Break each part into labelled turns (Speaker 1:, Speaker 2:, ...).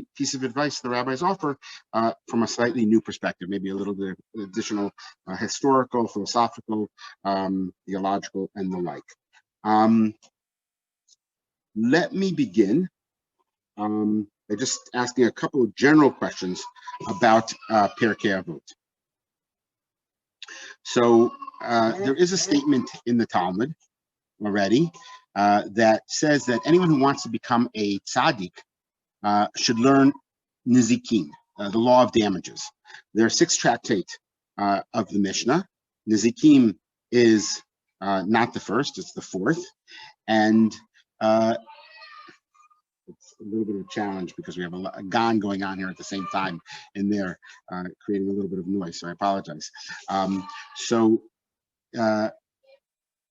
Speaker 1: the piece of advice the rabbis offer from a slightly new perspective, maybe a little bit additional historical, philosophical, theological, and the like. Let me begin by just asking a couple of general questions about Pirkei Avot. So there is a statement in the Talmud already that says that anyone who wants to become a tzaddik should learn nizikin, the law of damages. There are 6 tractates of the Mishnah. Nizikim is not the first, it's the 4th. And it's a little bit of a challenge because we have a gong going on here at the same time in there, creating a little bit of noise, so I apologize.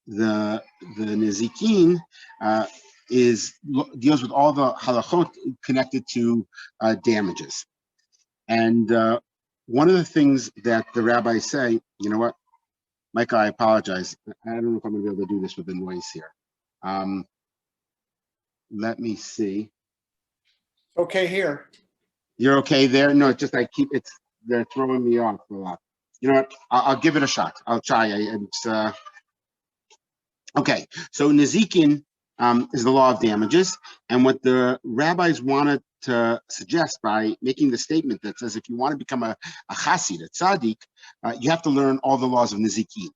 Speaker 1: The Nizikin deals with all the halachot connected to damages. And one of the things that the rabbis say, you know what, Michael, I apologize. I don't know if I'm going to be able to do this with the noise here. Let me see.
Speaker 2: Okay here.
Speaker 1: You're okay there? No, it's just they're throwing me off a lot. You know what? I'll give it a shot. I'll try. Okay, so Nizikin is the law of damages, and what the rabbis wanted to suggest by making the statement that says if you want to become a chassid, a tzaddik, you have to learn all the laws of Nizikin.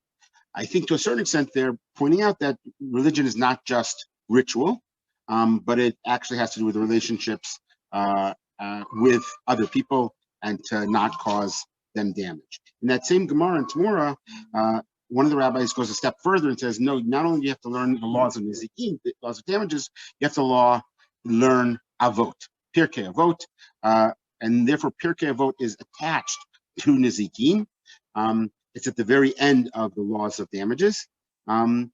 Speaker 1: I think to a certain extent they're pointing out that religion is not just ritual, but it actually has to do with relationships with other people and to not cause them damage. In that same Gemara in Tamora, one of the rabbis goes a step further and says, no, not only do you have to learn the laws of Nizikin, the laws of damages, you have to learn Avot, Pirkei Avot, and therefore Pirkei Avot is attached to Nizikin. It's at the very end of the laws of damages, and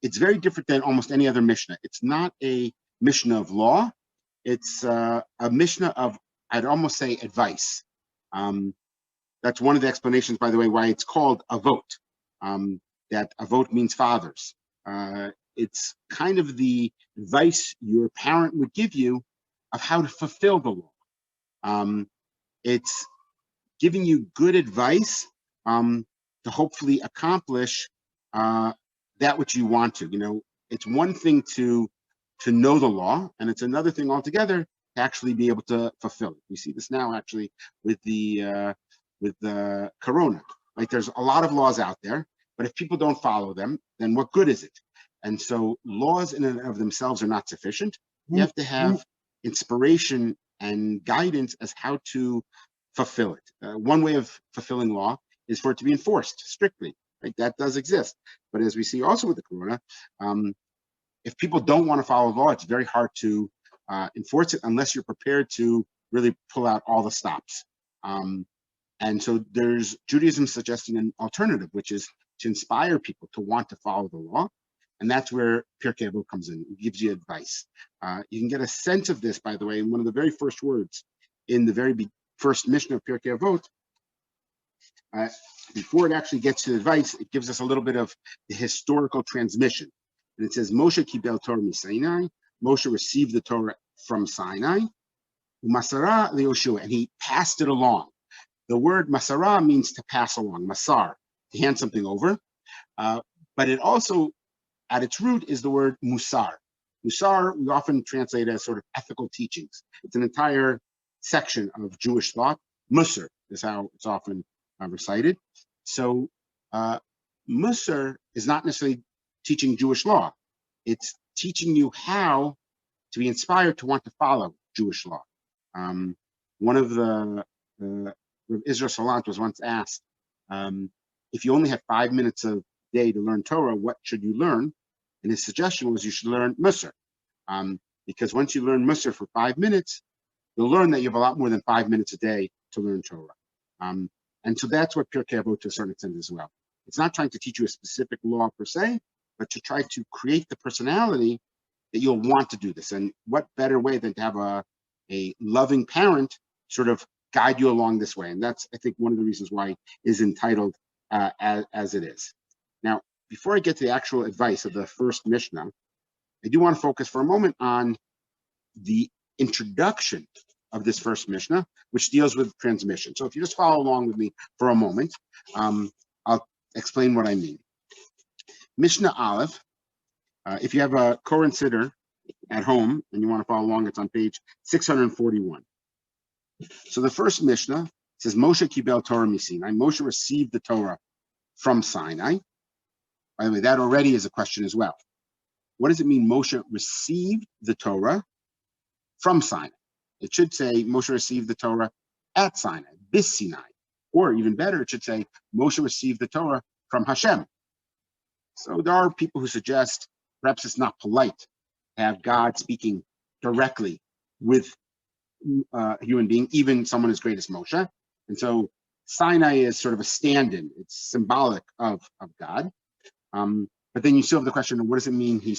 Speaker 1: it's very different than almost any other Mishnah. It's not a Mishnah of law, it's a Mishnah of, I'd almost say, advice. That's one of the explanations, by the way, why it's called Avot. That Avot means fathers. It's kind of the advice your parent would give you of how to fulfill the law. It's giving you good advice to hopefully accomplish that which you want to. You know, it's one thing to know the law, and it's another thing altogether to actually be able to fulfill it. We see this now actually with the corona, right? There's a lot of laws out there, but if people don't follow them, then what good is it? And so laws in and of themselves are not sufficient. You have to have inspiration and guidance as how to fulfill it. One way of fulfilling law is for it to be enforced strictly, right? That does exist. But as we see also with the corona, if people don't want to follow law, it's very hard to enforce it unless you're prepared to really pull out all the stops. And so there's Judaism suggesting an alternative, which is to inspire people to want to follow the law. And that's where Pirkei Avot comes in. It gives you advice. You can get a sense of this, by the way, in one of the very first words in the very first Mishnah of Pirkei Avot. Before it actually gets to advice, it gives us a little bit of the historical transmission. And it says, Moshe kibel Torah miSinai. Moshe received the Torah from Sinai. Umasara leYoshua, and he passed it along. The word masara means to pass along, masar, to hand something over. But it also, at its root, is the word musar. Musar, we often translate as sort of ethical teachings. It's an entire section of Jewish thought. Musar is how it's often recited. So Musar is not necessarily teaching Jewish law. It's teaching you how to be inspired to want to follow Jewish law. One of the Israel Salant was once asked, if you only have 5 minutes a day to learn Torah, what should you learn? And his suggestion was you should learn Musar. Because once you learn Musar for 5 minutes, you'll learn that you have a lot more than 5 minutes a day to learn Torah. And so that's what Pirkei Avot to a certain extent as well. It's not trying to teach you a specific law per se, but to try to create the personality that you'll want to do this. And what better way than to have a loving parent sort of guide you along this way. And that's, I think, one of the reasons why it is entitled as it is. Now, before I get to the actual advice of the first Mishnah, I do want to focus for a moment on the introduction of this first Mishnah, which deals with transmission. So if you just follow along with me for a moment, I'll explain what I mean. Mishnah Aleph, if you have a Koran Siddur at home and you want to follow along, it's on page 641. So the first Mishnah says, Moshe Kibel Torah Misinai. Moshe received the Torah from Sinai. By the way, that already is a question as well. What does it mean Moshe received the Torah from Sinai? It should say Moshe received the Torah at Sinai, bis Sinai. Or even better, it should say Moshe received the Torah from Hashem. So there are people who suggest perhaps it's not polite to have God speaking directly with a human being, even someone as great as Moshe. And so Sinai is sort of a stand-in. It's symbolic of God. But then you still have the question of what does it mean he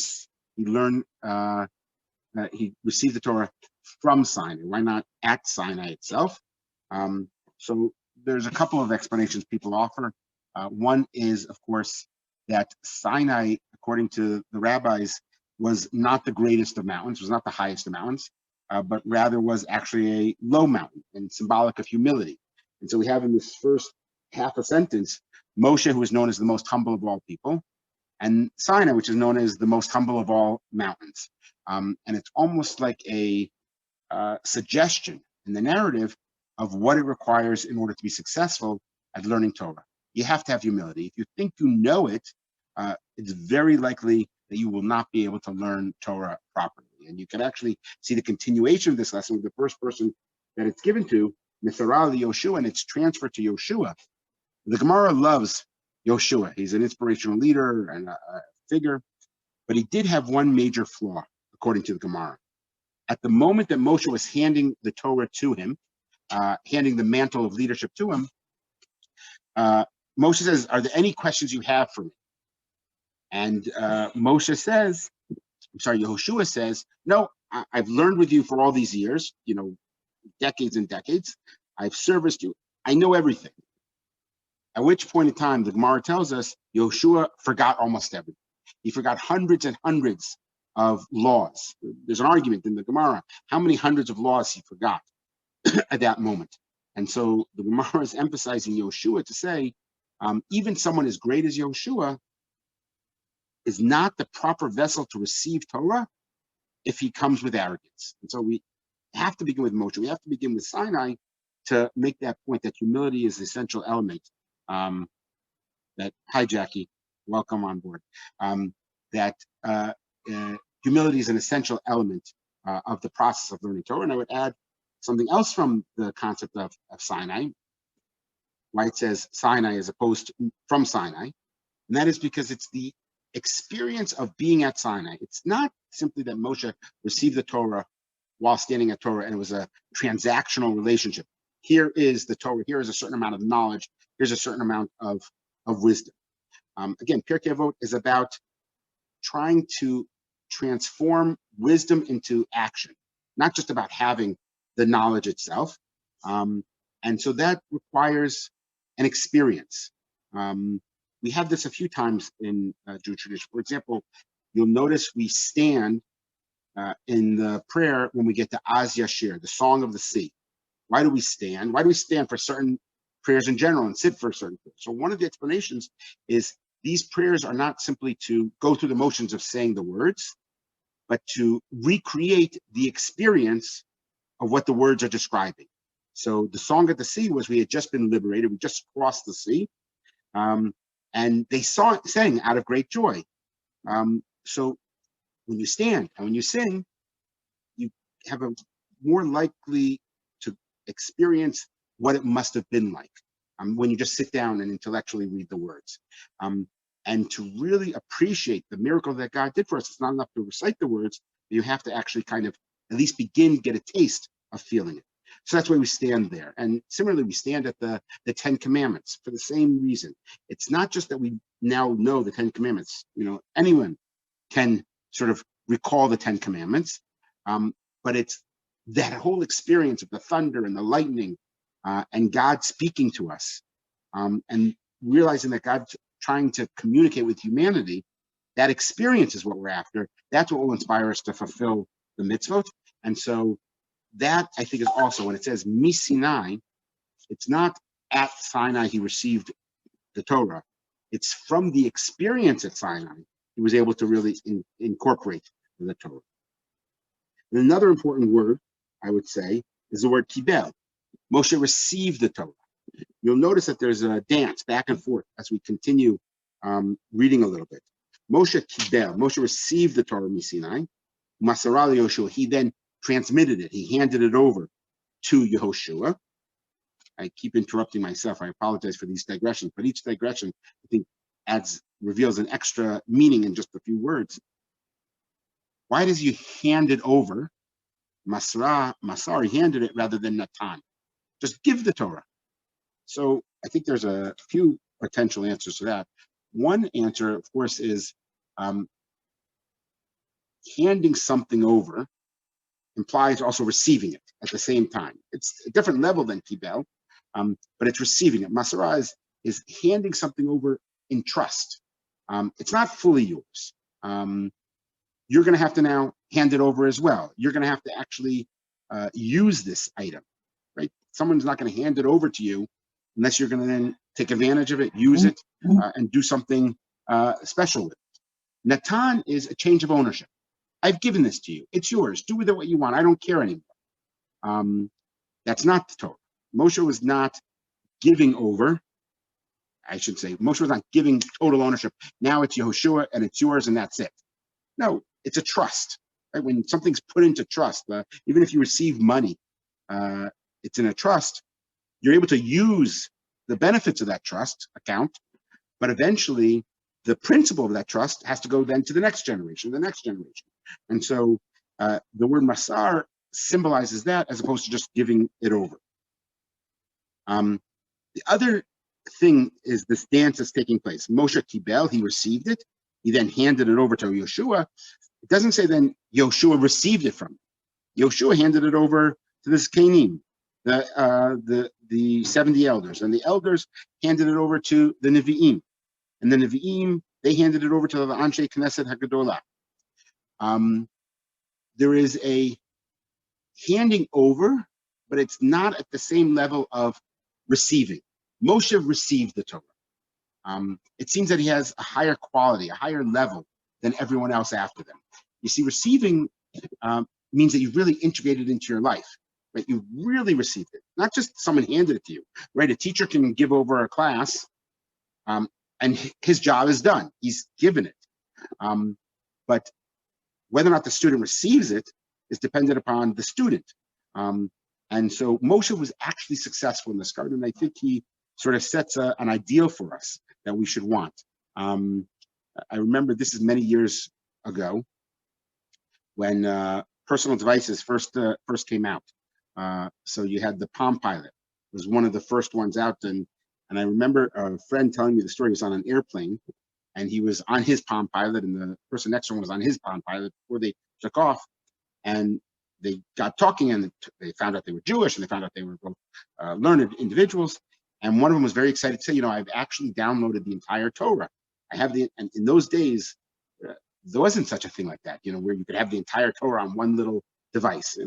Speaker 1: received the Torah from Sinai? Why not at Sinai itself? So there's a couple of explanations people offer. One is, of course, that Sinai, according to the rabbis, was not the greatest of mountains, was not the highest of mountains, but rather was actually a low mountain and symbolic of humility. And so we have in this first half a sentence, Moshe, who is known as the most humble of all people, and Sinai, which is known as the most humble of all mountains. And it's almost like a suggestion in the narrative of what it requires in order to be successful at learning Torah. You have to have humility. If you think you know it, it's very likely that you will not be able to learn Torah properly. And you can actually see the continuation of this lesson with the first person that it's given to, Nisarah Yoshua, and it's transferred to Yoshua. The Gemara loves Yoshua. He's an inspirational leader and a figure, but he did have one major flaw, according to the Gemara. At the moment that Moshe was handing the Torah to him, handing the mantle of leadership to him, Moshe says, "Are there any questions you have for me?" And Yehoshua says, "No, I've learned with you for all these years, decades and decades. I've serviced you. I know everything." At which point in time, the Gemara tells us, Yehoshua forgot almost everything. He forgot hundreds and hundreds of laws. There's an argument in the Gemara, how many hundreds of laws he forgot at that moment. And so the Gemara is emphasizing Yehoshua to say, even someone as great as Yehoshua is not the proper vessel to receive Torah if he comes with arrogance. And so we have to begin with Moshe. We have to begin with Sinai to make that point that humility is the essential element. Hi, Jackie, welcome on board. Humility is an essential element of the process of learning Torah. And I would add something else from the concept of Sinai, why it says Sinai as opposed to from Sinai. And that is because it's the experience of being at Sinai. It's not simply that Moshe received the Torah while standing at Torah and it was a transactional relationship. Here is the Torah, here is a certain amount of knowledge, here's a certain amount of wisdom. Again, Pirkei Avot is about trying to transform wisdom into action, not just about having the knowledge itself. And so that requires an experience. We have this a few times in Jewish tradition. For example, you'll notice we stand in the prayer when we get to Az Yashir, the Song of the Sea. Why do we stand? Why do we stand for certain prayers in general and sit for certain prayers? So one of the explanations is these prayers are not simply to go through the motions of saying the words, but to recreate the experience of what the words are describing. So the Song of the Sea was we had just been liberated, we just crossed the sea, and they sang out of great joy. So when you stand and when you sing, you have a more likely to experience what it must have been like when you just sit down and intellectually read the words. And to really appreciate the miracle that God did for us, it's not enough to recite the words, but you have to actually kind of at least get a taste of feeling it. So that's why we stand there. And similarly, we stand at the 10 Commandments for the same reason. It's not just that we now know the 10 Commandments. Anyone can sort of recall the 10 Commandments, but it's that whole experience of the thunder and the lightning and God speaking to us and realizing that God's trying to communicate with humanity. That experience is what we're after. That's what will inspire us to fulfill the mitzvot. And so that I think is also, when it says Sinai, it's not at Sinai he received the Torah. It's from the experience at Sinai he was able to really incorporate the Torah. And another important word, I would say, is the word kibel. Moshe received the Torah. You'll notice that there's a dance back and forth as we continue reading a little bit. Moshe kibel. Moshe received the Torah Sinai. Masara Yehoshua. He then transmitted it. He handed it over to Yehoshua. I keep interrupting myself. I apologize for these digressions, but each digression, I think, reveals an extra meaning in just a few words. Why does he hand it over? Masar, he handed it rather than Natan. Just give the Torah. So I think there's a few potential answers to that. One answer, of course, is handing something over implies also receiving it at the same time. It's a different level than kibel, but it's receiving it. Masara is handing something over in trust. It's not fully yours. You're going to have to now hand it over as well. You're going to have to actually use this item, right? Someone's not going to hand it over to you unless you're going to then take advantage of it, use it, and do something special with it. Natan is a change of ownership. I've given this to you. It's yours. Do with it what you want. I don't care anymore. That's not the Torah. Moshe was not giving over. I should say, Moshe was not giving total ownership. Now it's Yehoshua and it's yours and that's it. No, it's a trust. Right? When something's put into trust, even if you receive money, it's in a trust. You're able to use the benefits of that trust account, but eventually the principle of that trust has to go then to the next generation. And so the word masar symbolizes that as opposed to just giving it over. The other thing is this dance is taking place. Moshe kibel, he received it. He then handed it over to Yehoshua. It doesn't say then Yehoshua received it from him. Yehoshua handed it over to the Zkanim, the 70 elders, and the elders handed it over to the Nevi'im. And the Nevi'im, they handed it over to the Anshe Knesset HaGadolah. There is a handing over, but it's not at the same level of receiving. Moshe received the Torah. It seems that he has a higher quality, a higher level than everyone else after them. You see, receiving means that you've really integrated into your life, right? You really received it, not just someone handed it to you, right? A teacher can give over a class, and his job is done. He's given it. But whether or not the student receives it is dependent upon the student. And so Moshe was actually successful in this garden, and I think he sort of sets an ideal for us that we should want. I remember this is many years ago when personal devices first came out. So you had the Palm Pilot. It was one of the first ones out, and I remember a friend telling me the story. He was on an airplane, and he was on his Palm Pilot, and the person next to him was on his Palm Pilot before they took off, and they got talking, and they found out they were Jewish, and they found out they were both learned individuals. And one of them was very excited to say, I've actually downloaded the entire Torah. And in those days, there wasn't such a thing like that, where you could have the entire Torah on one little device.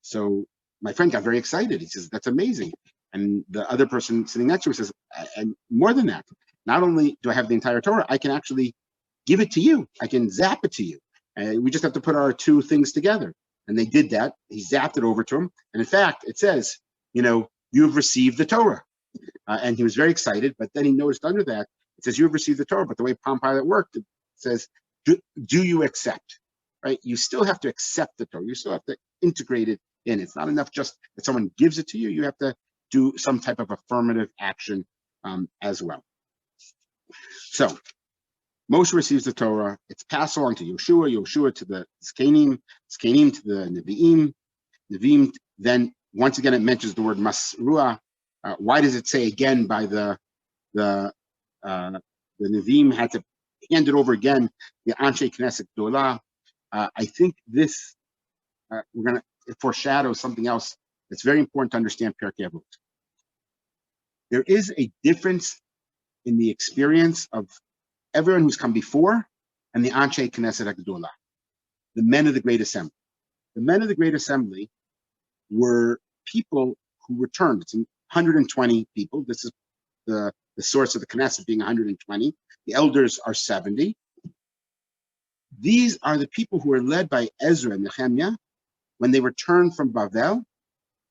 Speaker 1: So my friend got very excited. He says, that's amazing. And the other person sitting next to him says, and more than that, not only do I have the entire Torah, I can actually give it to you. I can zap it to you. We just have to put our two things together. And they did that. He zapped it over to him. And in fact, it says, you've received the Torah. And he was very excited. But then he noticed under that, it says, you've received the Torah. But the way Palm Pilot worked, it says, do you accept? Right? You still have to accept the Torah. You still have to integrate it in. It's not enough just that someone gives it to you. You have to do some type of affirmative action as well. So Moshe receives the Torah. It's passed along to Yehoshua to the Zkanim to the Nevi'im. Nevi'im, then once again it mentions the word Masruah. Why does it say again by the Nevi'im had to hand it over again? The Anshe Knesset Dolah. I think this we're going to foreshadow something else that's very important to understand Pirkei Avot. There is a difference in the experience of everyone who's come before and the Anshe Knesset HaGadolah, the men of the Great Assembly. The men of the Great Assembly were people who returned. It's 120 people. This is the source of the Knesset being 120. The elders are 70. These are the people who were led by Ezra and Nehemiah when they returned from Bavel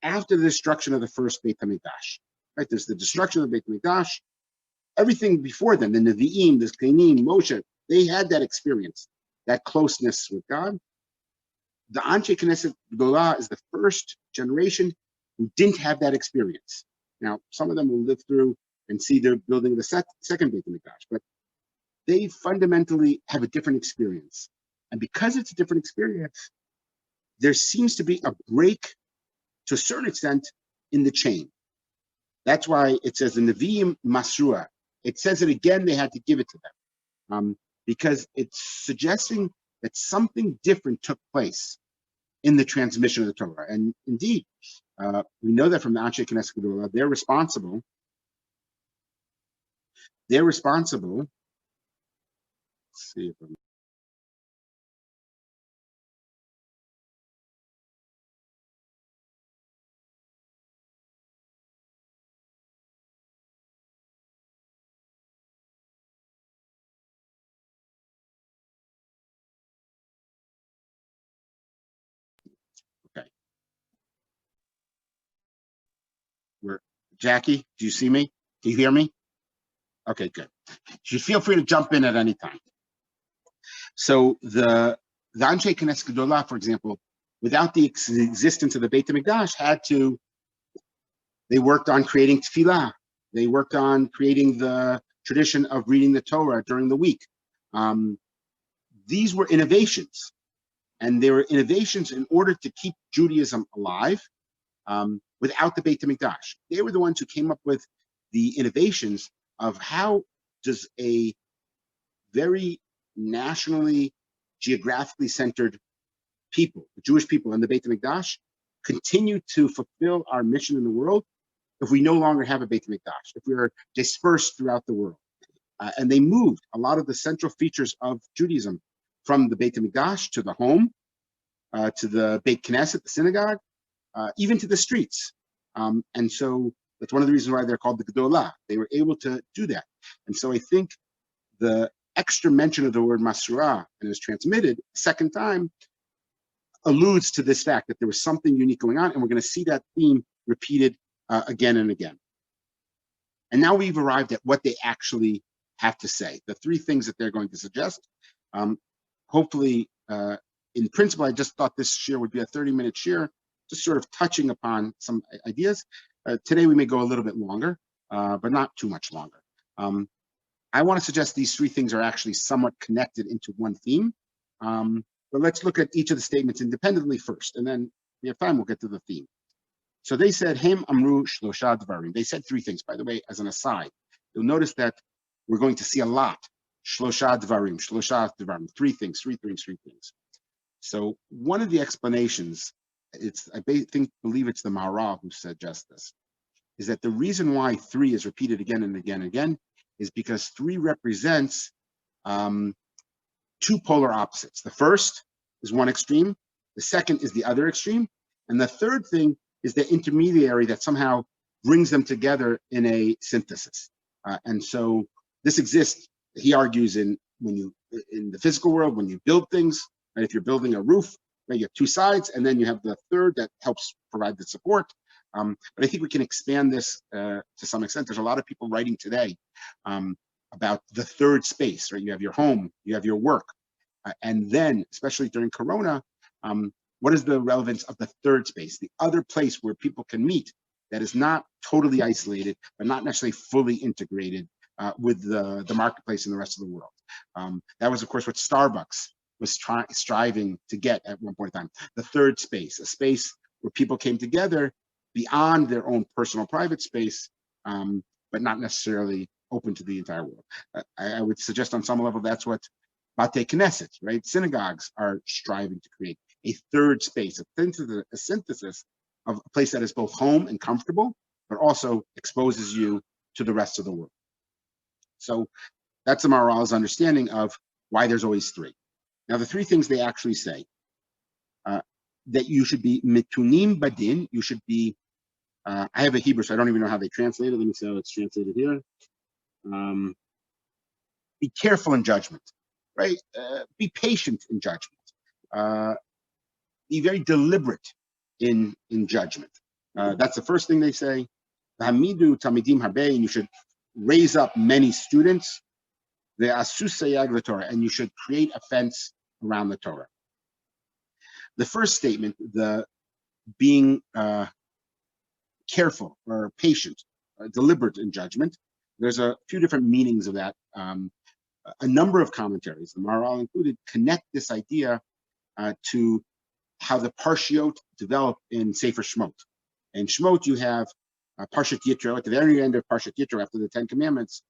Speaker 1: after the destruction of the first Beit HaMikdash. Right? There's the destruction of the Beit HaMikdash. Everything before them, the Nevi'im, the Kenim, Moshe, they had that experience, that closeness with God. The Anshe Knesset Gdolah is the first generation who didn't have that experience. Now, some of them will live through and see they're building the second Beit HaMikdash, but they fundamentally have a different experience. And because it's a different experience, there seems to be a break, to a certain extent, in the chain. That's why it says the Nevi'im Masrua. It says it again, they had to give it to them. Because it's suggesting that something different took place in the transmission of the Torah. And indeed, we know that from the Anshe Knesset Gdolah, they're responsible. Let's see if I'm okay. Jackie, do you see me? Do you hear me? Okay, good. You feel free to jump in at any time. So the Anshe Knesset Gdolah, for example, without the existence of the Beit HaMikdash, they worked on creating tefillah. They worked on creating the tradition of reading the Torah during the week. These were innovations, and they were innovations in order to keep Judaism alive without the Beit HaMikdash. They were the ones who came up with the innovations of how does a very nationally, geographically centered people, the Jewish people and the Beit HaMikdash, continue to fulfill our mission in the world if we no longer have a Beit HaMikdash, if we are dispersed throughout the world. And they moved a lot of the central features of Judaism from the Beit HaMikdash to the home, to the Beit Knesset, the synagogue, even to the streets. And so that's one of the reasons why they're called the Gdolah. They were able to do that. And so I think the extra mention of the word Masura and is transmitted a second time alludes to this fact that there was something unique going on, and we're going to see that theme repeated again and again. And now we've arrived at what they actually have to say, the three things that they're going to suggest. Hopefully, in principle, I just thought this shir would be a 30-minute shir, just sort of touching upon some ideas. Today we may go a little bit longer, but not too much longer. I want to suggest these three things are actually somewhat connected into one theme. But let's look at each of the statements independently first, and then if we have time, we'll get to the theme. So they said, Hem Amru Shlosha Dvarim. They said three things. By the way, as an aside, you'll notice that we're going to see a lot. Shlosha Dvarim, three things. So one of the explanations, I believe it's the Maharal who suggests this, is that the reason why three is repeated again and again and again is because three represents two polar opposites. The first is one extreme, the second is the other extreme, and the third thing is the intermediary that somehow brings them together in a synthesis. And so this exists, he argues, in the physical world, when you build things, right? If you're building a roof, right, you have two sides, and then you have the third that helps provide the support. But I think we can expand this to some extent. There's a lot of people writing today about the third space, right? You have your home, you have your work, and then, especially during Corona, what is the relevance of the third space, the other place where people can meet that is not totally isolated, but not necessarily fully integrated with the marketplace and the rest of the world. That was, of course, what Starbucks was striving to get at one point in time. The third space, a space where people came together beyond their own personal private space, but not necessarily open to the entire world. I would suggest on some level that's what Bate Knesset, right? Synagogues are striving to create a third space, a synthesis of a place that is both home and comfortable, but also exposes you to the rest of the world. So that's the Maharal's understanding of why there's always three. Now, the three things they actually say, that you should be mitunim badin. You should be. I have a Hebrew, so I don't even know how they translate it. Let me see how it's translated here. Be careful in judgment, right? Be patient in judgment. Be very deliberate in judgment. That's the first thing they say. Hamidu tamidim habe, and you should raise up many students. The asusayag the Torah, and you should create a fence around the Torah. The first statement, the being careful or patient, deliberate in judgment. There's a few different meanings of that. A number of commentaries, the Maharal included, connect this idea to how the Parshiot develop in Sefer Shmot. In Shmot, you have Parshat Yitro. At the very end of Parshat Yitro, after the Ten Commandments,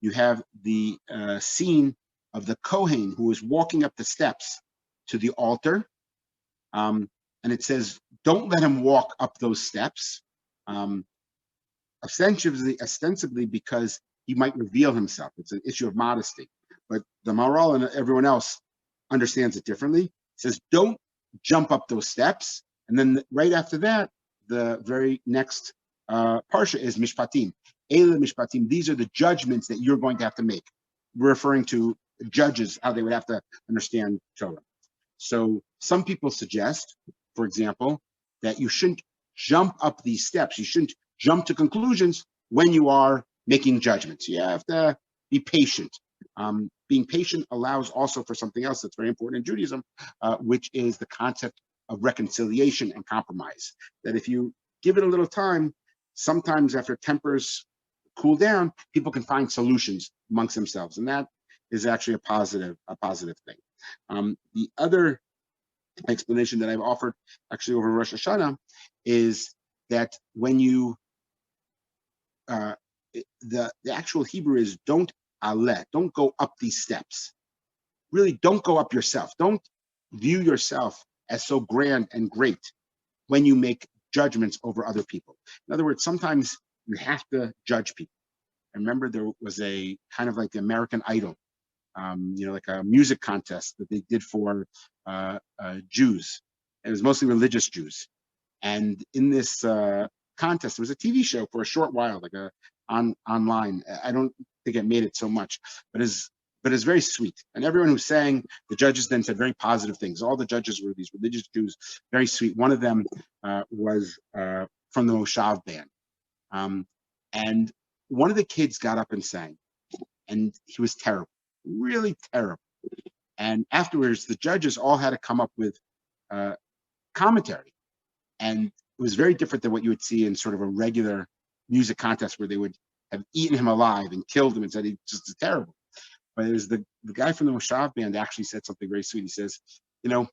Speaker 1: you have the scene of the Kohen who is walking up the steps to the altar. And it says, don't let him walk up those steps, ostensibly because he might reveal himself. It's an issue of modesty. But the Maharal and everyone else understands it differently. It says, don't jump up those steps. And then right after that, the very next parsha is Mishpatim. Eile Mishpatim. These are the judgments that you're going to have to make. We're referring to judges, how they would have to understand Torah. So some people suggest, for example, that you shouldn't jump up these steps. You shouldn't jump to conclusions when you are making judgments. You have to be patient. Being patient allows also for something else that's very important in Judaism, which is the concept of reconciliation and compromise. That if you give it a little time, sometimes after tempers cool down, people can find solutions amongst themselves, and that is actually a positive thing. The other explanation that I've offered actually over Rosh Hashanah is that when you the actual Hebrew is don't go up these steps. Really, don't go up yourself. Don't view yourself as so grand and great when you make judgments over other people. In other words, sometimes you have to judge people. I remember there was a kind of like the American Idol, like a music contest that they did for Jews. It was mostly religious Jews. And in this contest, there was a TV show for a short while, like online. I don't think it made it so much, but it's very sweet. And everyone who sang, the judges then said very positive things. All the judges were these religious Jews, very sweet. One of them was from the Moshav band. And one of the kids got up and sang, and he was terrible, really terrible. And afterwards, the judges all had to come up with commentary. And it was very different than what you would see in sort of a regular music contest where they would have eaten him alive and killed him and said he just is terrible. But it was the guy from the Moshav band actually said something very sweet. He says, who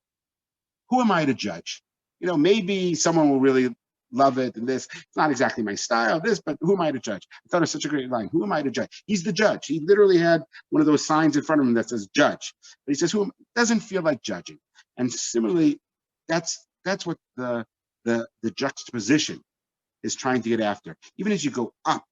Speaker 1: am I to judge? Maybe someone will really love it and this. It's not exactly my style, this, but who am I to judge? I thought it was such a great line. Who am I to judge? He's the judge. He literally had one of those signs in front of him that says judge. But he says, doesn't feel like judging. And similarly, that's what the juxtaposition is trying to get after. Even as you go up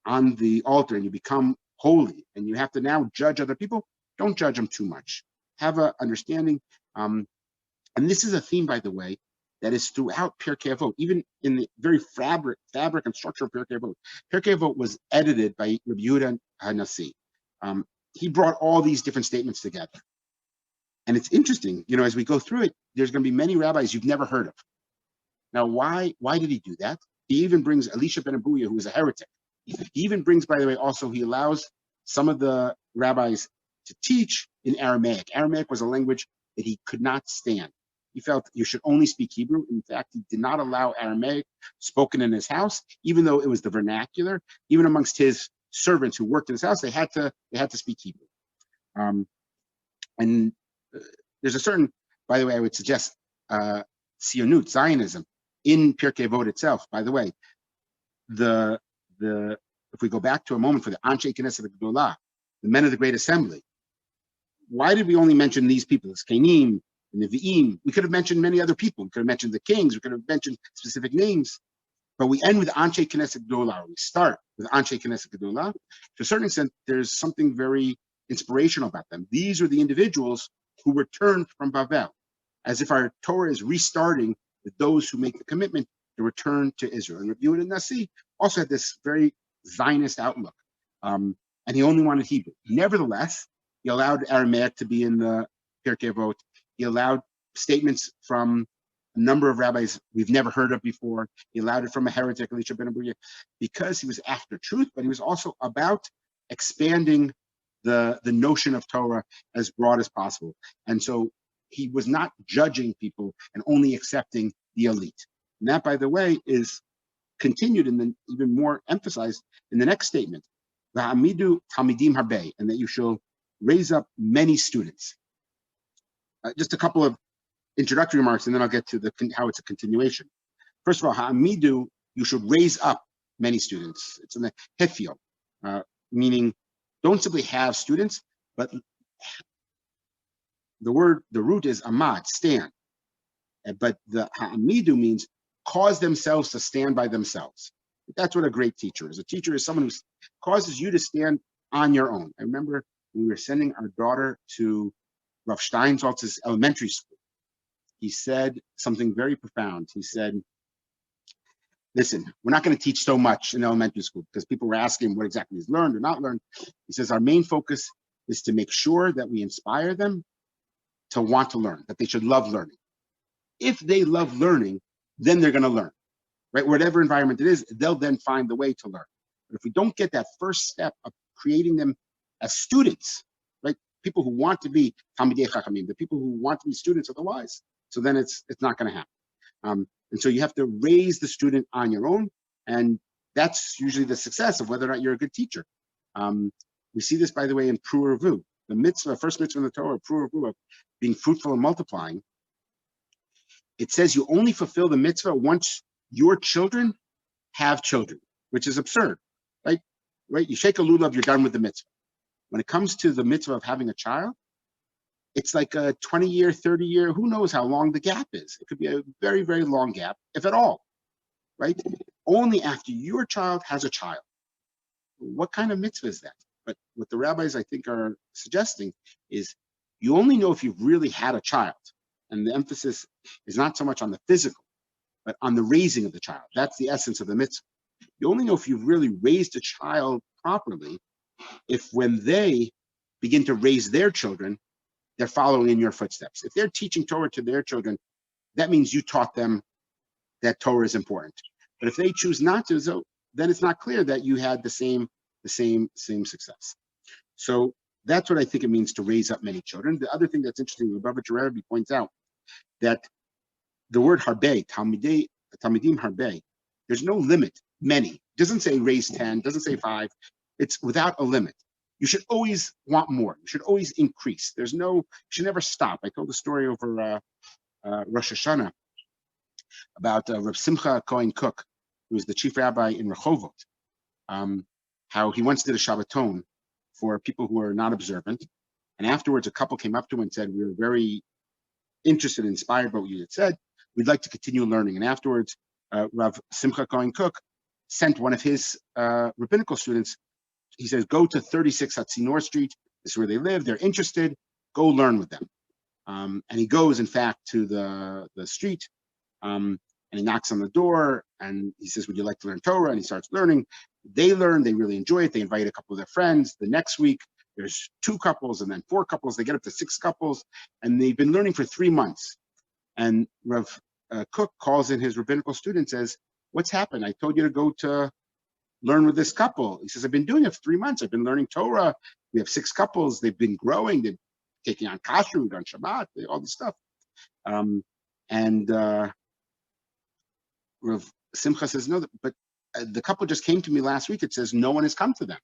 Speaker 1: on the altar and you become holy and you have to now judge other people, don't judge them too much. Have an understanding. And this is a theme, by the way, that is throughout Pirkei Avot, even in the very fabric and structure of Pirkei Avot. Pirkei Avot was edited by Rabbi Yehuda Hanassi. He brought all these different statements together. And it's interesting, as we go through it, there's going to be many rabbis you've never heard of. Now, why did he do that? He even brings Elisha ben Abuya, who is a heretic. He even brings, by the way, also he allows some of the rabbis to teach in Aramaic. Aramaic was a language that he could not stand. He felt you should only speak Hebrew. In fact, he did not allow Aramaic spoken in his house, even though it was the vernacular. Even amongst his servants who worked in his house, they had to speak Hebrew. And there's a certain, by the way, I would suggest Sionut, Zionism, in Pirkei Avot itself. By the way, if we go back to a moment for the Anshe Knesset Gedolah, the men of the Great Assembly, why did we only mention these people? It's Kenim, the Nevi'im. We could have mentioned many other people. We could have mentioned the kings. We could have mentioned specific names. But we end with Anshe Knesset Gedolah. We start with Anshe Knesset Gedolah. To a certain extent, there's something very inspirational about them. These are the individuals who returned from Bavel. as if our Torah is restarting with those who make the commitment to return to Israel. And Rabbi Yehuda Nasi also had this very Zionist outlook, and he only wanted Hebrew. Nevertheless, he allowed Aramaic to be in the Pirkei Avot. He allowed statements from a number of rabbis we've never heard of before. He allowed it from a heretic, Elisha ben Abuya, because he was after truth, but he was also about expanding the notion of Torah as broad as possible. And so he was not judging people and only accepting the elite. And that, by the way, is continued and then even more emphasized in the next statement, V'hamidu talmidim harbe, and that you shall raise up many students. Just a couple of introductory remarks, and then I'll get to how it's a continuation. First of all, ha'amidu, you should raise up many students. It's in the hefio, meaning don't simply have students, but the root is amad, stand. But the ha'amidu means cause themselves to stand by themselves. That's what a great teacher is. A teacher is someone who causes you to stand on your own. I remember when we were sending our daughter to Rav Steinsaltz's elementary school, he said something very profound. He said, listen, we're not going to teach so much in elementary school because people were asking what exactly is learned or not learned. He says, our main focus is to make sure that we inspire them to want to learn, that they should love learning. If they love learning, then they're going to learn, right? Whatever environment it is, they'll then find the way to learn. But if we don't get that first step of creating them as students, right? People who want to be Talmidei Chachamim, the people who want to be students of the wise, so then it's not going to happen. And so you have to raise the student on your own, and that's usually the success of whether or not you're a good teacher. We see this, by the way, in Pru'ervu, the mitzvah, first mitzvah in the Torah, Pru'ervu, of being fruitful and multiplying. It says you only fulfill the mitzvah once your children have children, which is absurd, right? Right? You shake a lulav, you're done with the mitzvah. When it comes to the mitzvah of having a child, it's like a 20-year, 30-year, who knows how long the gap is. It could be a very, very long gap, if at all, right? Only after your child has a child. What kind of mitzvah is that? But what the rabbis, I think, are suggesting is you only know if you've really had a child. And the emphasis is not so much on the physical, but on the raising of the child. That's the essence of the mitzvah. You only know if you've really raised a child properly if when they begin to raise their children, they're following in your footsteps. If they're teaching Torah to their children, that means you taught them that Torah is important. But if they choose not to, so then it's not clear that you had the same success. So that's what I think it means to raise up many children. The other thing that's interesting, Rabbi Pear points out that the word harbe, talmidim harbe, there's no limit, many. It doesn't say raise 10, doesn't say 5. It's without a limit. You should always want more. You should always increase. You should never stop. I told the story over Rosh Hashanah about Rav Simcha Cohen Cook, who was the chief rabbi in Rehovot, how he once did a Shabbaton for people who are not observant. And afterwards, a couple came up to him and said, we were very interested and inspired by what you had said. We'd like to continue learning. And afterwards, Rav Simcha Cohen Cook sent one of his rabbinical students. He says, go to 36 Hatzinor Street. This is where they live. They're interested. Go learn with them. And he goes, in fact, to the street, and he knocks on the door, and he says, would you like to learn Torah? And he starts learning. They learn. They really enjoy it. They invite a couple of their friends. The next week, there's 2 couples and then 4 couples. They get up to 6 couples, and they've been learning for 3 months. And Rav Cook calls in his rabbinical student and says, what's happened? I told you to go to learn with this couple. He says, I've been doing it for 3 months. I've been learning Torah. We have 6 couples. They've been growing. They're taking on kashrut, on Shabbat, all this stuff. Rav Simcha says, no, but the couple just came to me last week. It says no one has come to them.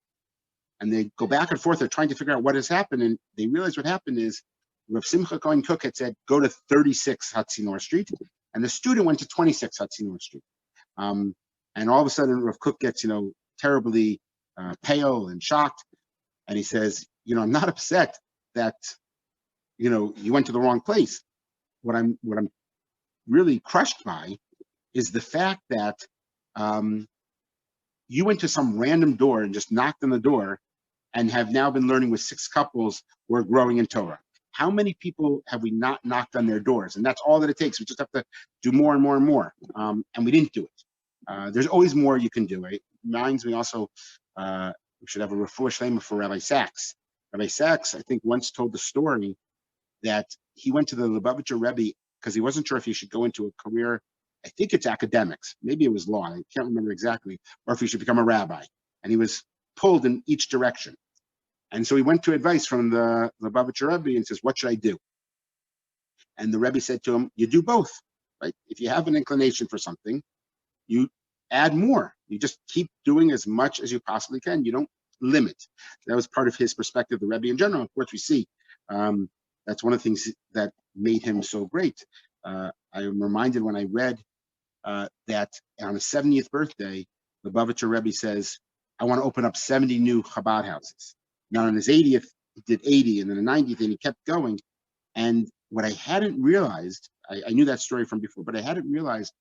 Speaker 1: And they go back and forth. They're trying to figure out what has happened. And they realize what happened is Rav Simcha Cohen Cook had said, go to 36 Hatzinor Street. And the student went to 26 Hatzinor Street. And all of a sudden, Rav Cook gets, terribly pale and shocked. And he says, I'm not upset that, you went to the wrong place. What I'm really crushed by is the fact that you went to some random door and just knocked on the door and have now been learning with 6 couples who are growing in Torah. how many people have we not knocked on their doors? And that's all that it takes. We just have to do more and more and more. And we didn't do it. There's always more you can do. It reminds me also, we should have a refuah shlema for Rabbi Sachs. Rabbi Sachs, I think, once told the story that he went to the Lubavitcher Rebbe because he wasn't sure if he should go into a career. I think it's academics. Maybe it was law. I can't remember exactly. Or if he should become a rabbi. And he was pulled in each direction. And so he went to advice from the Lubavitcher Rebbe and says, what should I do? And the Rebbe said to him, you do both, right? If you have an inclination for something, you add more. You just keep doing as much as you possibly can. You don't limit. That was part of his perspective, the Rebbe in general. Of course, we see that's one of the things that made him so great. I am reminded when I read that on his 70th birthday, the Lubavitcher Rebbe says, I want to open up 70 new Chabad houses. Now, on his 80th, he did 80, and then the 90th, and he kept going. And what I hadn't realized, I knew that story from before, but I hadn't realized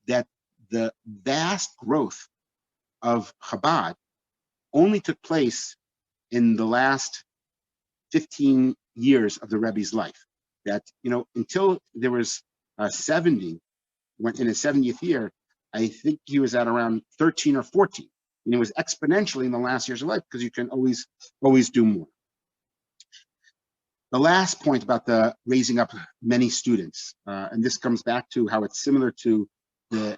Speaker 1: that the vast growth of Chabad only took place in the last 15 years of the Rebbe's life. That, until there was 70, when in his 70th year, I think he was at around 13 or 14. And it was exponentially in the last years of life because you can always do more. The last point about the raising up many students, and this comes back to how it's similar to the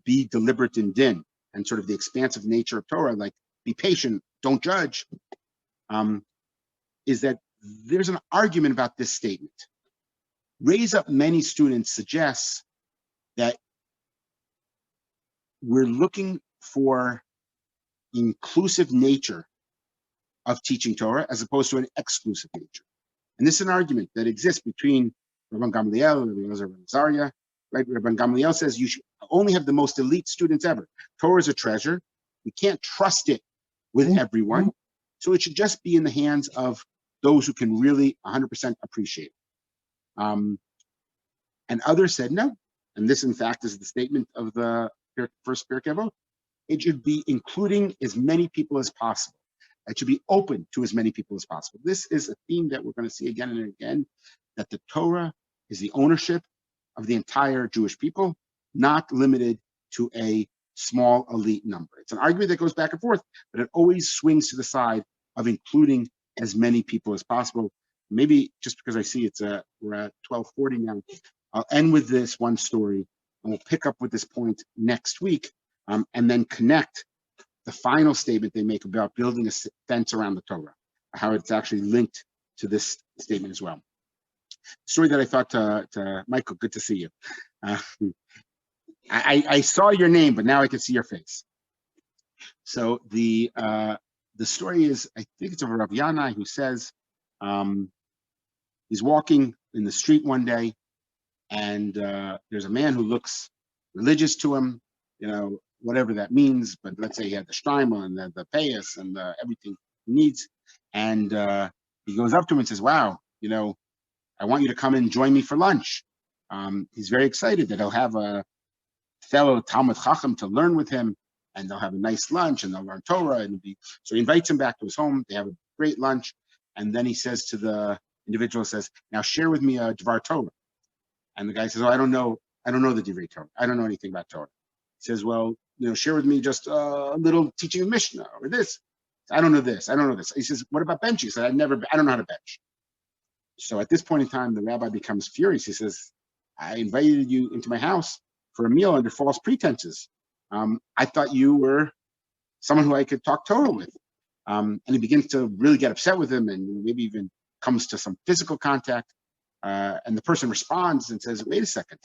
Speaker 1: be deliberate in din and sort of the expansive nature of Torah, like be patient, don't judge, is that there's an argument about this statement. Raise up many students suggests that we're looking for inclusive nature of teaching Torah as opposed to an exclusive nature. And this is an argument that exists between Rabban Gamliel and Rabbi Elazar ben Azariah, right? Rabban Gamliel says you should only have the most elite students ever. Torah is a treasure. We can't trust it with everyone. So it should just be in the hands of those who can really 100% appreciate it. And others said no. And this, in fact, is the statement of the first Pirkei Avot. It should be including as many people as possible. It should be open to as many people as possible. This is a theme that we're going to see again and again, that the Torah is the ownership of the entire Jewish people, not limited to a small elite number. It's an argument that goes back and forth, but it always swings to the side of including as many people as possible. Maybe just because I see we're at 12:40 now, I'll end with this one story, and we'll pick up with this point next week, and then connect the final statement they make about building a fence around the Torah, how it's actually linked to this statement as well. The story that I thought to Michael, good to see you. I saw your name, but now I can see your face. So the story is, I think it's of Rav Yanai, who says he's walking in the street one day, and there's a man who looks religious to him, whatever that means, but let's say he had the shtaima and the payas and everything he needs. And he goes up to him and says, wow, I want you to come and join me for lunch. He's very excited that he'll have a fellow Talmud Chacham to learn with him, and they'll have a nice lunch, and they'll learn Torah. So he invites him back to his home. They have a great lunch. And then he says to the individual, now share with me a Dvar Torah. And the guy says, I don't know the Divrei Torah. I don't know anything about Torah. He says, well, share with me just a little teaching of Mishnah or this. I don't know this. I don't know this. He says, what about bench? He said, I don't know how to bench. So at this point in time, the rabbi becomes furious. He says, I invited you into my house for a meal under false pretenses. I thought you were someone who I could talk Torah with. And he begins to really get upset with him, and maybe even comes to some physical contact. And the person responds and says, wait a second.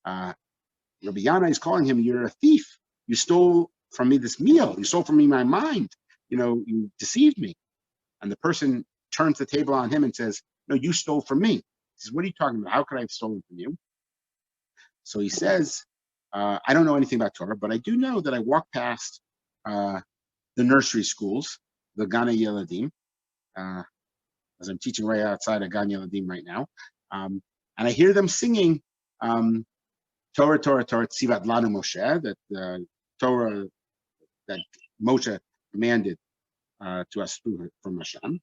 Speaker 1: Rabbi Yana is calling him, you're a thief. You stole from me this meal. You stole from me my mind. You deceived me. And the person turns the table on him and says, no, you stole from me. He says, what are you talking about? How could I have stolen from you? So he says, I don't know anything about Torah, but I do know that I walk past the nursery schools, the Gana Yeladim, as I'm teaching right outside of Gan Yeladim right now. And I hear them singing Torah, Torah, Torah, Tzivat Lanu Moshe, that Torah that Moshe commanded to us from Hashem.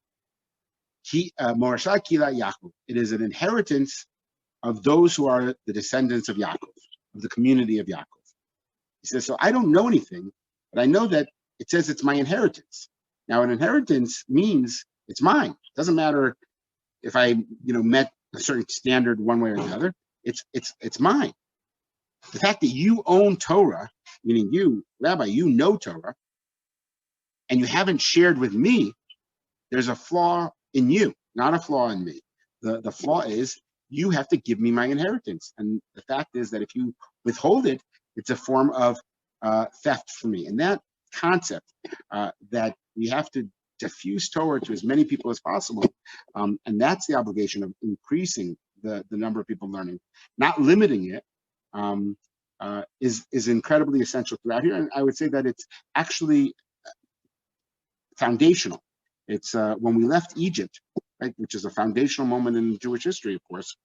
Speaker 1: Morashat Kila Yaakov. It is an inheritance of those who are the descendants of Yaakov, of the community of Yaakov. He says, so I don't know anything, but I know that it says it's my inheritance. Now, an inheritance means it's mine. It doesn't matter if I, met a certain standard one way or the other. It's mine. The fact that you own Torah, meaning you, Rabbi, you know Torah, and you haven't shared with me, there's a flaw in you, not a flaw in me. The flaw is you have to give me my inheritance. And the fact is that if you withhold it, it's a form of theft for me. And that concept that we have to diffuse Torah to as many people as possible, and that's the obligation of increasing the number of people learning, not limiting it, is incredibly essential throughout here. And I would say that it's actually foundational. It's when we left Egypt, right, which is a foundational moment in Jewish history, of course.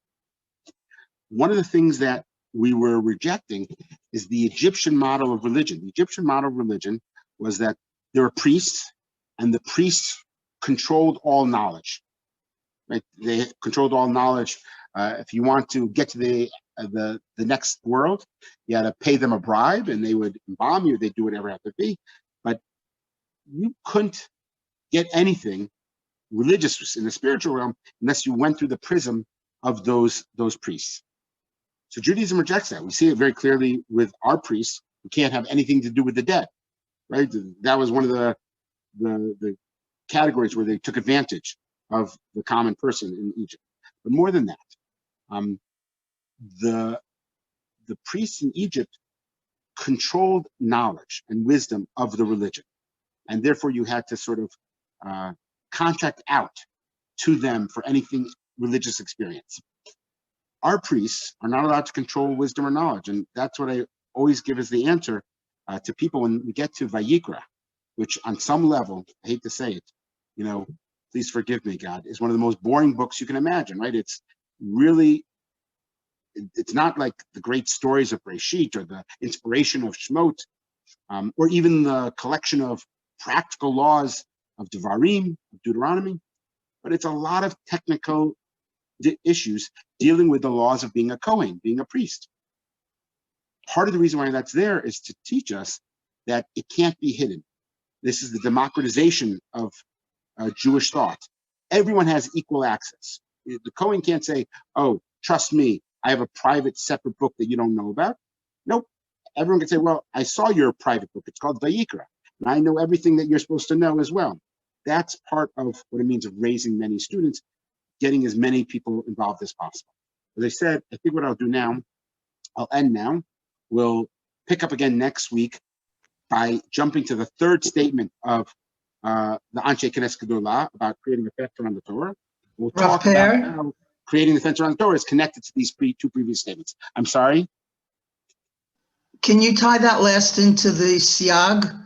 Speaker 1: One of the things that we were rejecting is the Egyptian model of religion. The Egyptian model of religion was that there were priests, and the priests controlled all knowledge. Right? They controlled all knowledge. If you want to get to the next world, you had to pay them a bribe, and they would embalm you. They'd do whatever it had to be, but you couldn't get anything religious in the spiritual realm unless you went through the prism of those priests. So Judaism rejects that. We see it very clearly with our priests who can't have anything to do with the dead, right? That was one of the categories where they took advantage of the common person in Egypt. But more than that, the priests in Egypt controlled knowledge and wisdom of the religion, and therefore you had to sort of contract out to them for anything religious experience. Our priests are not allowed to control wisdom or knowledge, and that's what I always give as the answer to people when we get to Vayikra, which on some level, I hate to say it, please forgive me, God, is one of the most boring books you can imagine, right? It's really, it's not like the great stories of Breshit or the inspiration of Shemot, or even the collection of practical laws of Devarim, of Deuteronomy, but it's a lot of technical issues dealing with the laws of being a Kohen, being a priest. Part of the reason why that's there is to teach us that it can't be hidden. This is the democratization of Jewish thought. Everyone has equal access. The Kohen can't say, oh, trust me, I have a private separate book that you don't know about. Nope. Everyone can say, well, I saw your private book. It's called Vayikra, and I know everything that you're supposed to know as well. That's part of what it means of raising many students, getting as many people involved as possible. As I said, I think what I'll do now, I'll end now. We'll pick up again next week by jumping to the third statement of the Anshe Knesset Gedolah about creating a fence around the Torah. We'll talk about how creating the fence around the Torah is connected to these two previous statements. I'm sorry?
Speaker 3: Can you tie that last into the siag?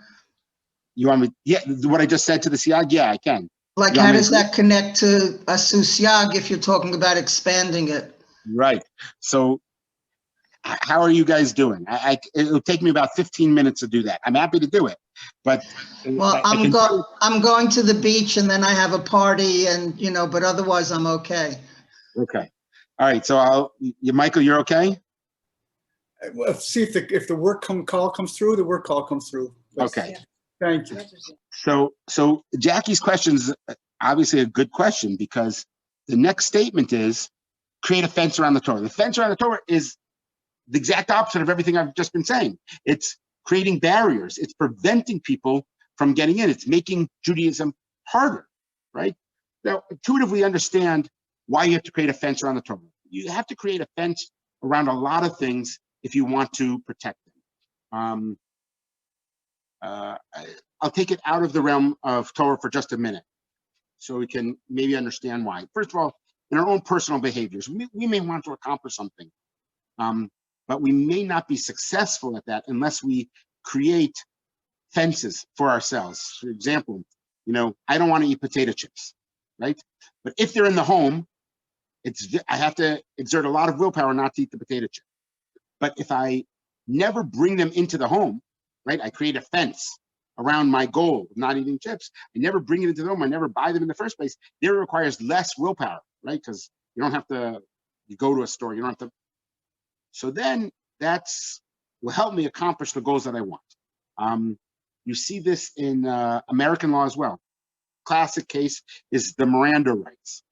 Speaker 1: You want me? Yeah, what I just said to the siag? Yeah, I can.
Speaker 3: Like, how does that connect to a siag if you're talking about expanding it?
Speaker 1: Right. So how are you guys doing? It'll take me about 15 minutes to do that. I'm happy to do it, but
Speaker 3: well, I'm going to the beach and then I have a party, and but otherwise I'm okay.
Speaker 1: Okay. All right. So Michael, you're okay?
Speaker 2: Well, see if the work call comes through. The work call comes through.
Speaker 1: Okay.
Speaker 2: Thank you.
Speaker 1: So Jackie's question is obviously a good question, because the next statement is create a fence around the Torah. The fence around the Torah is the exact opposite of everything I've just been saying. It's creating barriers. It's preventing people from getting in. It's making Judaism harder, right? Now, intuitively understand why you have to create a fence around the Torah. You have to create a fence around a lot of things if you want to protect them. I'll take it out of the realm of Torah for just a minute, so we can maybe understand why. First of all, in our own personal behaviors, we may want to accomplish something, but we may not be successful at that unless we create fences for ourselves. For example, I don't want to eat potato chips, right? But if they're in the home, I have to exert a lot of willpower not to eat the potato chip. But if I never bring them into the home, right, I create a fence around my goal of not eating chips. I never bring it into the home. I never buy them in the first place. There it requires less willpower, right? Because you don't have to, you go to a store, you don't have to. So then that's will help me accomplish the goals that I want. You see this in American law as well. Classic case is the Miranda rights.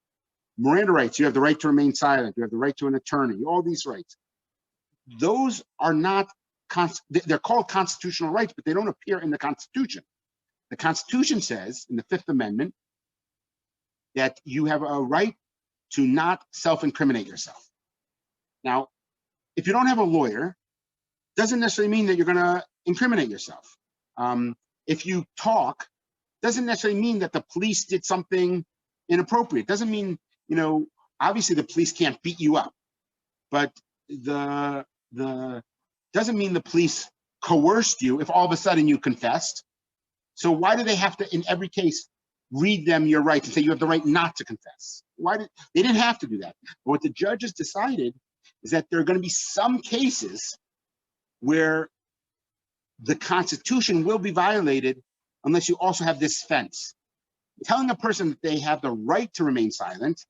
Speaker 1: Miranda rights, you have the right to remain silent, you have the right to an attorney, all these rights. Those are not, they're called constitutional rights, but they don't appear in the Constitution. The Constitution says in the Fifth Amendment that you have a right to not self-incriminate yourself. Now, if you don't have a lawyer, doesn't necessarily mean that you're going to incriminate yourself. If you talk, doesn't necessarily mean that the police did something inappropriate. Doesn't mean, you know, obviously the police can't beat you up, but the doesn't mean the police coerced you if all of a sudden you confessed. So why do they have to, in every case, read them your rights and say you have the right not to confess? They didn't have to do that. But what the judges decided is that there are going to be some cases where the Constitution will be violated unless you also have this fence. Telling a person that they have the right to remain silent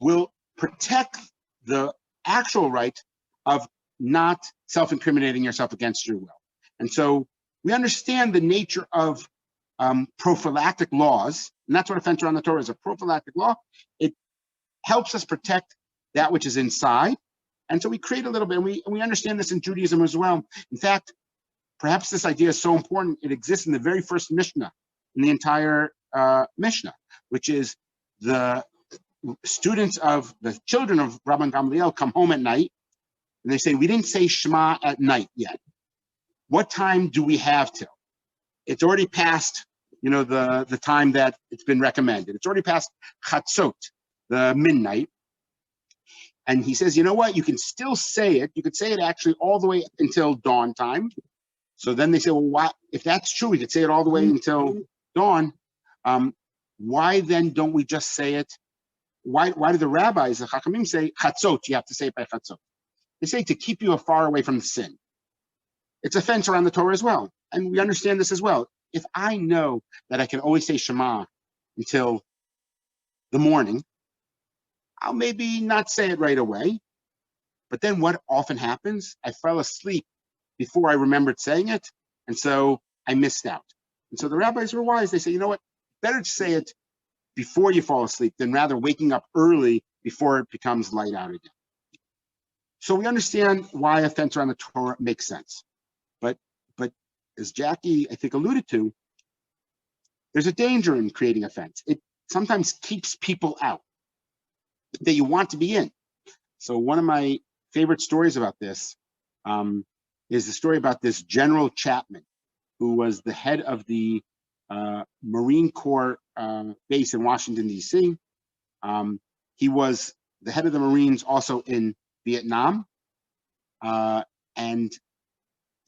Speaker 1: will protect the actual right of not self-incriminating yourself against your will. And so we understand the nature of prophylactic laws, and that's what a fence around the Torah is, a prophylactic law. It helps us protect that which is inside. And so we create a little bit, and we understand this in Judaism as well. In fact, perhaps this idea is so important, it exists in the very first Mishnah, in the entire Mishnah, which is the students of the children of Rabban Gamliel come home at night, and they say, we didn't say Shema at night yet. What time do we have till? It's already past, you know, the time that it's been recommended. It's already past Chatzot, the midnight. And he says, you know what? You can still say it. You could say it actually all the way until dawn time. So then they say, well, why? If that's true, we could say it all the way until dawn. Why then don't we just say it? Why do the rabbis, the Chachamim, say Chatzot? You have to say it by Chatzot. They say to keep you far away from the sin. It's a fence around the Torah as well. And we understand this as well. If I know that I can always say Shema until the morning, I'll maybe not say it right away. But then what often happens, I fell asleep before I remembered saying it. And so I missed out. And so the rabbis were wise. They say, you know what? Better to say it before you fall asleep than rather waking up early before it becomes light out again. So we understand why a fence around the Torah makes sense. But as Jackie, I think, alluded to, there's a danger in creating a fence. It sometimes keeps people out that you want to be in. So one of my favorite stories about this is the story about this General Chapman, who was the head of the Marine Corps base in Washington, D.C. He was the head of the Marines also in Vietnam, and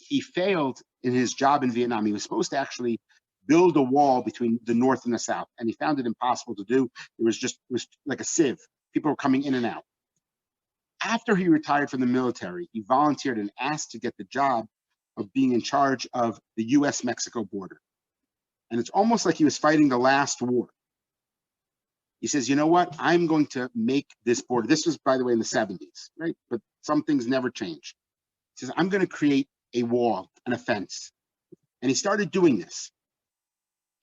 Speaker 1: he failed in his job in Vietnam. He was supposed to actually build a wall between the North and the South, and he found it impossible to do. It was like a sieve. People were coming in and out. After he retired from the military, he volunteered and asked to get the job of being in charge of the US-Mexico border. And it's almost like he was fighting the last war. He says, you know what? I'm going to make this border. This was, by the way, in the 70s, right? But some things never change. He says, I'm going to create a wall and a fence. And he started doing this.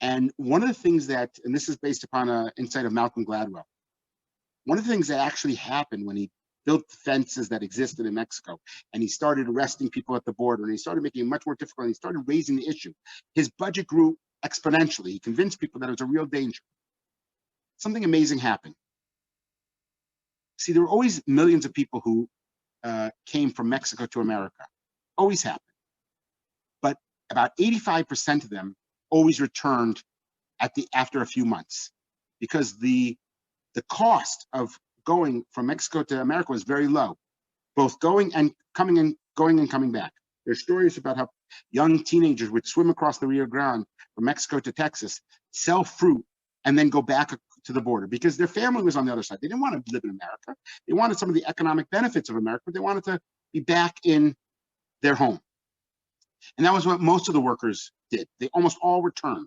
Speaker 1: And one of the things that, and this is based upon an insight of Malcolm Gladwell, one of the things that actually happened when he built the fences that existed in Mexico, and he started arresting people at the border, and he started making it much more difficult, and he started raising the issue. His budget grew exponentially. He convinced people that it was a real danger. Something amazing happened. See, there were always millions of people who came from Mexico to America. Always happened. But about 85% of them always returned after a few months, because the cost of going from Mexico to America was very low, both going and coming back. There's stories about how young teenagers would swim across the Rio Grande from Mexico to Texas, sell fruit, and then go back to the border because their family was on the other side. They didn't want to live in America. They wanted some of the economic benefits of America, but they wanted to be back in their home. And that was what most of the workers did. They almost all returned.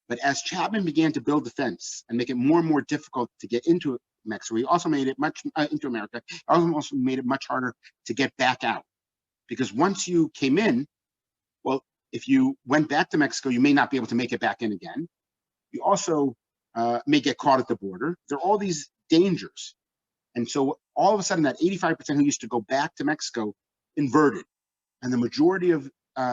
Speaker 1: But as Chapman began to build the fence and make it more and more difficult to get into Mexico, he also made it into America. Also made it much harder to get back out, because once you came in, well, if you went back to Mexico, you may not be able to make it back in again. You also may get caught at the border. There are all these dangers. And so all of a sudden, that 85% who used to go back to Mexico inverted. And the majority of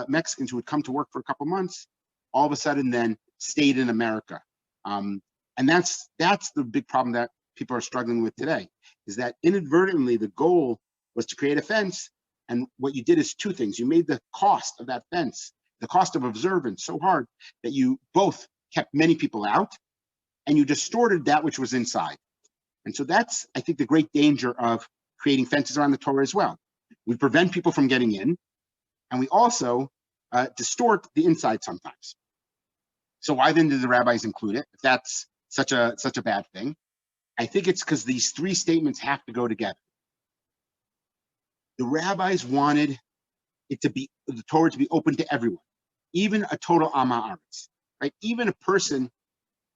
Speaker 1: Mexicans who would come to work for a couple months, all of a sudden then stayed in America. And that's the big problem that people are struggling with today, is that inadvertently the goal was to create a fence. And what you did is two things. You made the cost of that fence, the cost of observance, so hard that you both kept many people out and you distorted that which was inside. And so that's, I think, the great danger of creating fences around the Torah as well. We prevent people from getting in, and we also distort the inside sometimes. So why then did the rabbis include it, if that's such a bad thing? I think it's because these three statements have to go together. The rabbis wanted it to be, the Torah to be open to everyone, even a total Am Haaretz, right? Even a person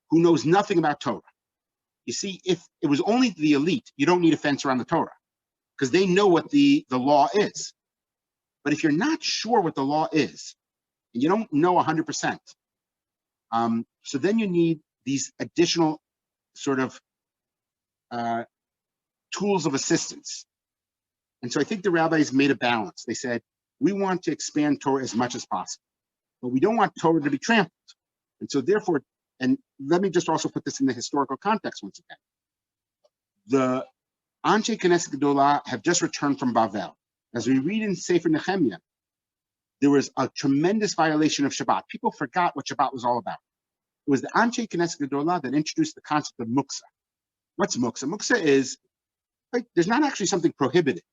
Speaker 1: who knows nothing about Torah. You see, if it was only the elite, you don't need a fence around the Torah, because they know what the law is. But if you're not sure what the law is, and you don't know 100%, so then you need these additional sort of tools of assistance. And so I think the rabbis made a balance. They said, we want to expand Torah as much as possible, but we don't want Torah to be trampled. And so therefore, and let me just also put this in the historical context once again. The Anshe Knesset Gedolah have just returned from Bavel. As we read in Sefer Nehemiah, there was a tremendous violation of Shabbat. People forgot what Shabbat was all about. It was the Anshe Knesset Gedolah that introduced the concept of muksa. What's muksa? Muksa is, like, there's not actually something prohibited,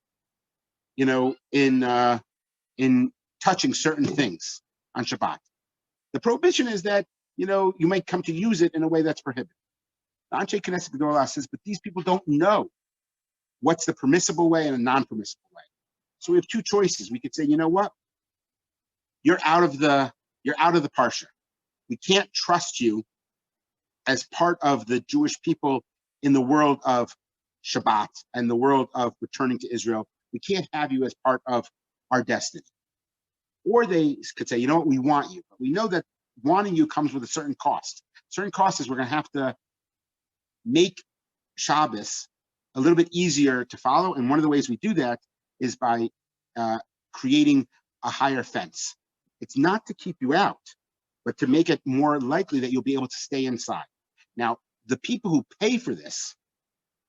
Speaker 1: you know, in touching certain things on Shabbat. The prohibition is that, you know, you might come to use it in a way that's prohibited. The Anshe Knesset Gedolah says, but these people don't know what's the permissible way and a non-permissible way. So we have two choices. We could say, you know what? You're out of the parsha. We can't trust you as part of the Jewish people in the world of Shabbat and the world of returning to Israel. We can't have you as part of our destiny. Or they could say, you know what, we want you, but we know that wanting you comes with a certain cost. Certain cost is we're going to have to make Shabbos a little bit easier to follow. And one of the ways we do that is by creating a higher fence. It's not to keep you out, but to make it more likely that you'll be able to stay inside. Now, the people who pay for this,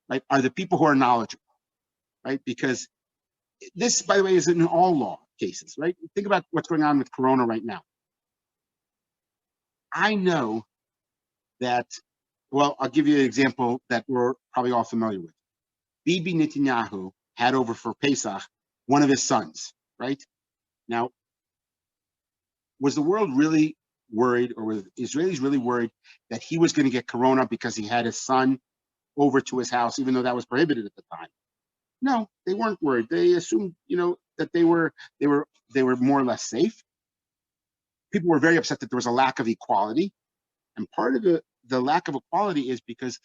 Speaker 1: right, are the people who are knowledgeable, right? Because this, by the way, is in all law cases, right? Think about what's going on with Corona right now. I know that, well, I'll give you an example that we're probably all familiar with. Bibi Netanyahu had over for Pesach one of his sons, right? Now, was the world really worried, or were the Israelis really worried that he was going to get Corona because he had his son over to his house, even though that was prohibited at the time? No, they weren't worried. They assumed, you know, that they were more or less safe. People were very upset that there was a lack of equality, and part of the lack of equality is because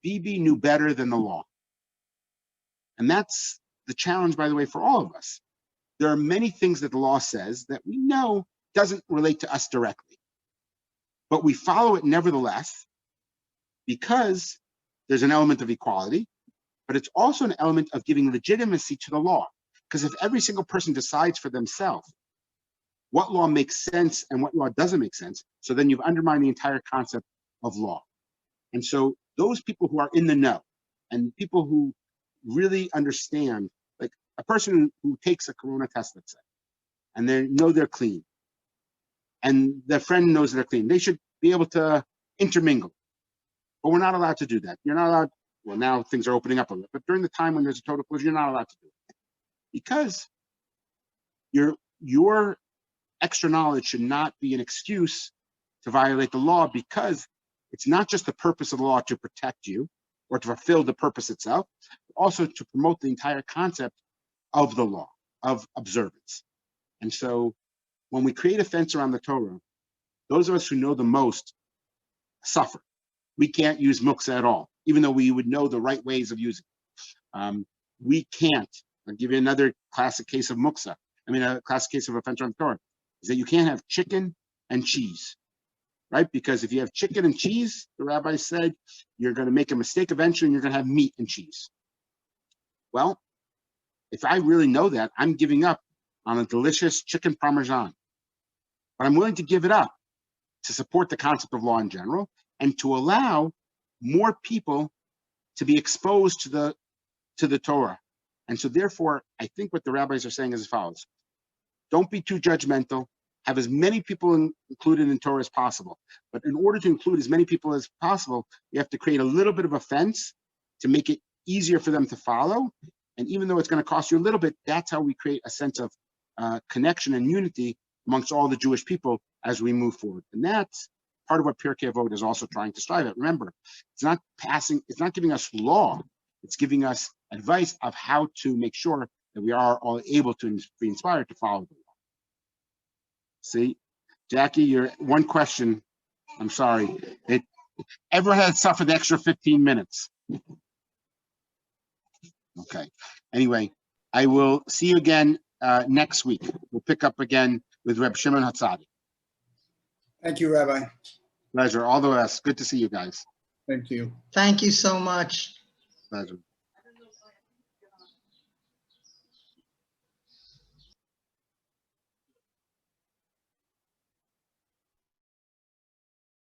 Speaker 1: Bibi knew better than the law. And that's the challenge, by the way, for all of us. There are many things that the law says that we know doesn't relate to us directly, but we follow it nevertheless because there's an element of equality, but it's also an element of giving legitimacy to the law. Because if every single person decides for themselves what law makes sense and what law doesn't make sense, so then you've undermined the entire concept of law. And so those people who are in the know and people who really understand, like a person who takes a Corona test, let's say, and they know they're clean, and their friend knows they're clean, they should be able to intermingle. But we're not allowed to do that. You're not allowed, well, now things are opening up a little, but during the time when there's a total closure, you're not allowed to do it. Because your extra knowledge should not be an excuse to violate the law, because it's not just the purpose of the law to protect you or to fulfill the purpose itself, but also to promote the entire concept of the law, of observance. And so when we create a fence around the Torah, those of us who know the most suffer. We can't use muktzah at all, even though we would know the right ways of using it. We can't. I'll give you another classic case of muktzah. A classic case of a fence around the Torah is that you can't have chicken and cheese, right? Because if you have chicken and cheese, the rabbi said, you're going to make a mistake eventually and you're going to have meat and cheese. Well, if I really know that, I'm giving up on a delicious chicken parmesan. But I'm willing to give it up to support the concept of law in general and to allow more people to be exposed to the Torah. And so therefore, I think what the rabbis are saying is as follows. Don't be too judgmental. Have as many people included in Torah as possible. But in order to include as many people as possible, you have to create a little bit of a fence to make it easier for them to follow. And even though it's going to cost you a little bit, that's how we create a sense of connection and unity amongst all the Jewish people as we move forward. And that's part of what Pirkei Avot is also trying to strive at. Remember, it's not giving us law, it's giving us advice of how to make sure that we are all able to be inspired to follow the law. See, Jackie, your one question, I'm sorry, everyone had suffered the extra 15 minutes. Okay, anyway, I will see you again next week. We'll pick up again with Reb Shimon Hatzadi.
Speaker 2: Thank you, Rabbi.
Speaker 1: Pleasure, all the best. Good to see you guys.
Speaker 2: Thank you.
Speaker 3: Thank you so much.
Speaker 1: Pleasure.